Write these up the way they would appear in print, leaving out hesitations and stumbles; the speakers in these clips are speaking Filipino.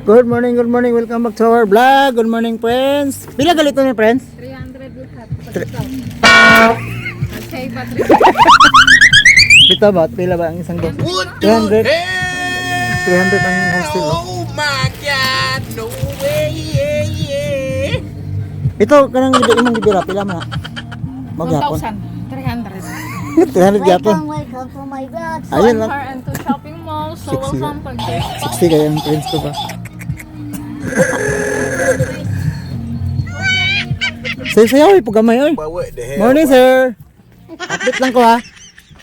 Good morning, welcome back to our vlog. Good morning, friends. Pila galito ni friends? 300 lahat. Bita ba? Pila ba ang isang box? 300. 300 ang hostel. Oh my God, no way, Ito, kanang imong gibira, pila man na? Maghapon. 1,300. 300 gyapon. Welcome to my vlog. Ayun lang. Car and to shopping mall. So 60 welcome pag 60 kaya ang friends ko ba? Sayo-sayo, ay, pugamay, oy. But what the hell? Morning, sir. Update lang ko, ha.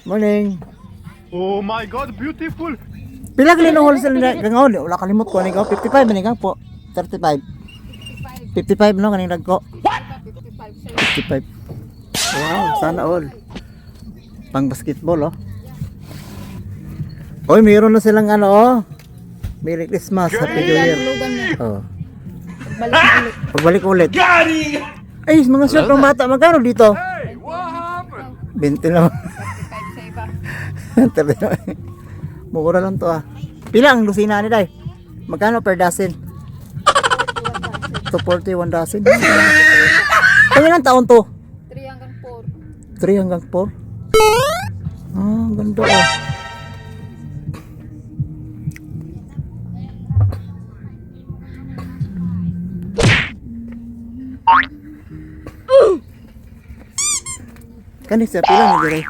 Morning. Oh my God, beautiful! Pila gali ng wholesale na gangawon? Wala kalimot ko ning 55 man ning po. 35. 55 no kaning dagko. 55. Wow, sana all. Pang basketball oh. Oy, mayroon na silang ano oh. Merry Christmas, Happy New Year. Oh. Pagbalik ulit. Ay, mga short ng bata magkano dito? Hey, what happened? 20 lang. Mura lang to ah. Pila ang lusina ni Day? Magkano per dozen? 240 one dozen. Ilang taon to? 3 hanggang 4. 3 hanggang 4? Ah, ganda ah. Kanin siya, pila ni Day?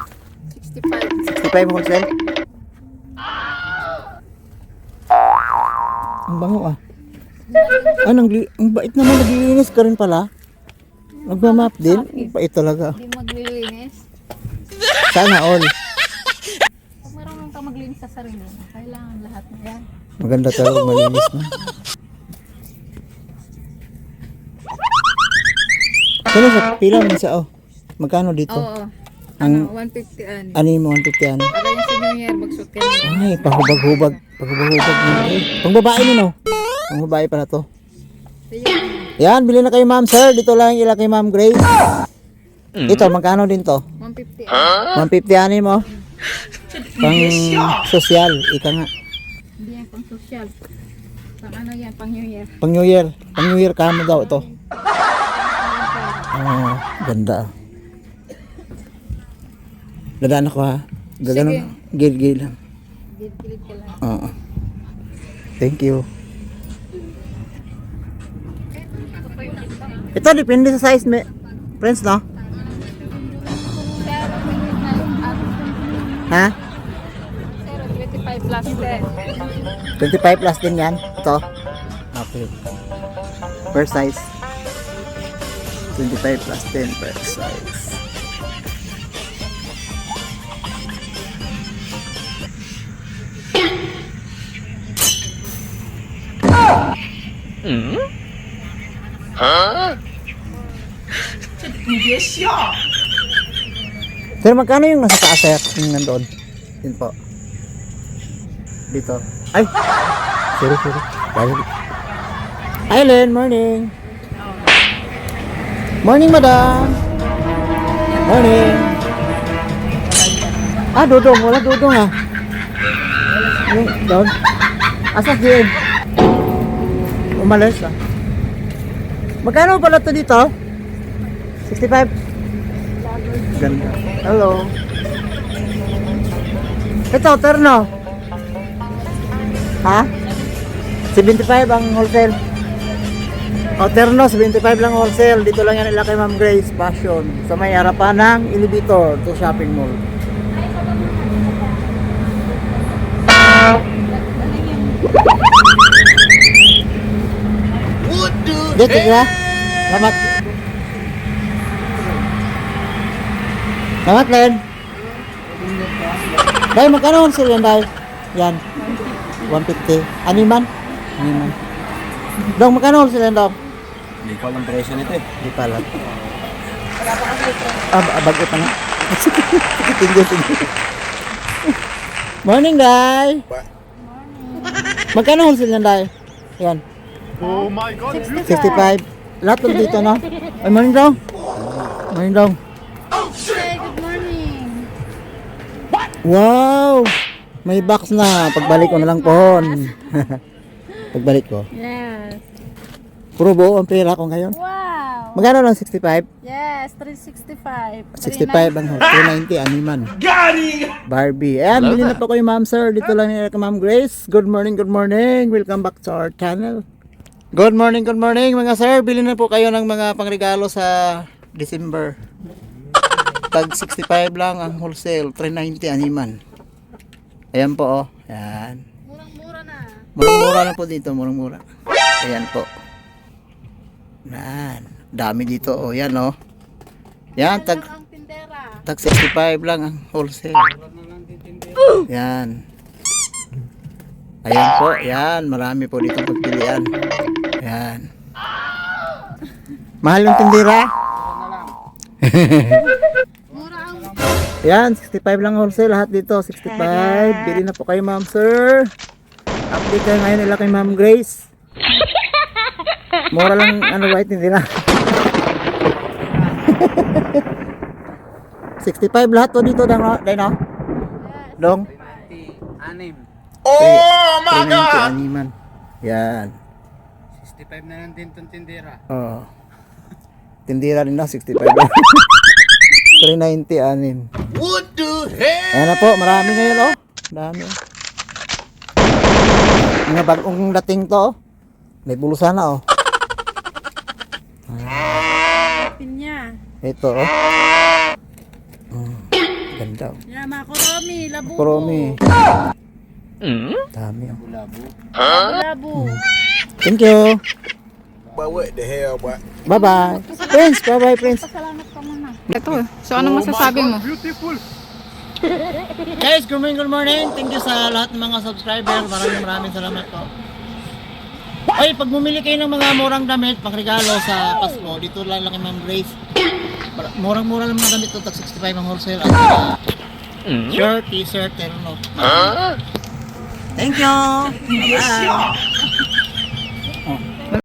65. 65 mo wholesale? Ang bango ah. Ang bait naman, naglilinis ka rin pala. Nagmamap din. Bait talaga. Hindi maglilinis. Sana all. Pag marunong ka maglinis sa sarili mo, kailangan lahat na yan. Maganda talaga malinis na. Kano sa pila man siya oh. Magkano dito? Oo. Ang 150 ani. ano yung 150 ano? Para yung sa New Year, magsot ka na. Ay, pahubag-hubag. Pahubag-hubag na eh. Pang babae ni no? Pang babae pala to. Yan, bili na kayo ma'am sir. Dito lang ila kay ma'am Grace. Ito, magkano din to? 150 150 ani mo? Pang social. Ika nga. Hindi yan pang social. Pang ano yan, pang New Year. Pang New Year. Pang New Year kamo daw ito. Oh, ganda. Dadaan ako ha. Gagano. Gil-gil lang. Gilid ka lang. Oo. Thank you. Ito depende sa size me. Friends no? Pero, na yung Ha? pero 25 plus 10. 25 plus din yan. Ito. Okay. Per size. 25 plus 10 per size. Sir, magkano yung nasa taas sir? Yung nandoon? Yun po. Dito. Ay! Sorry. Hi, Len. Morning. Morning, madam. Morning. Ah, dudong. Wala dudong ah. Yung doon. Asa din? Umalis ah. Magkano pala to dito? 65? Ganda. Hello. Ito, terno. Ha? 75 ang wholesale. O, terno, 75 lang wholesale. Dito lang yan nila kay Ma'am Grace Fashion. Sa may harapan ng elevator to shopping mall. What the Dito ka? Salamat. Salamat, Len. Dahil magkano wholesale yan, Dahil? Yan. 150. Animan? Animan. Dong, magkano wholesale yan, Dong? Hindi ko alam presyo nito eh. Di pala. Bago pa na. Sige. Morning, Day. Magkano wholesale yan, Day? Yan. Oh my God, beautiful! 65. Lahat ulit dito, no? Ay, morning, Dong. Morning, Dong. Hey, good morning. Wow! May box na. Pagbalik ko na lang pohon. Pagbalik ko. Yes. Puro buo ang pera ko ngayon. Wow. Magkano lang 65? Yes, 365. 65 ang 290 animan. Barbie. Ayan, bili na po kayo ma'am sir. Dito lang nila ka ma'am Grace. Good morning, good morning. Welcome back to our channel. Good morning mga sir. Bili na po kayo ng mga pangregalo sa December. Tag 65 lang ang wholesale. 390 animan. Ayan po oh. Ayan. Murang-mura na. Murang-mura na po dito. Murang-mura. Ayan po. Yan. Dami dito oh. Yan oh. Yan. Tag Ang tindera. Tag 65 lang ang wholesale. Yan. Ayan po, yan. Marami po dito pagpilian. Yan. Mahal yung tindira? Mura ang Yan, 65 lang wholesale. Lahat dito, 65. Bili na po kayo, ma'am, sir. Update kayo ngayon nila kay Ma'am Grace. Mura lang, white tindira. 65 lahat to dito, Dino. Dong. Oh my God! Animan. Yan. 65 na lang din itong tindera. Oo. Tindira din na, 65. 390 anim. What the hell? Ayan na po, marami ngayon oh. Dami oh. Mga bagong dating to oh. May bulusan na oh. pinya. Ito oh. Ganda oh. Yeah, mga kuromi, labo. Kuromi. Dami oh. Labo. Thank you. But what the hell, boy? Bye-bye. Prince, bye-bye Prince. Pasalamat ka muna. Ito, so ano masasabi mo? Beautiful. Guys, good morning. Thank you sa lahat ng mga subscriber. Maraming salamat po. Ay, pag bumili kayo ng mga murang damit, pangregalo sa Pasko, dito lang kay Ma'am Grace. Murang-mura lang mga damit to, tag 65 ang wholesale. At shirt, t-shirt, no. Thank you. Bye.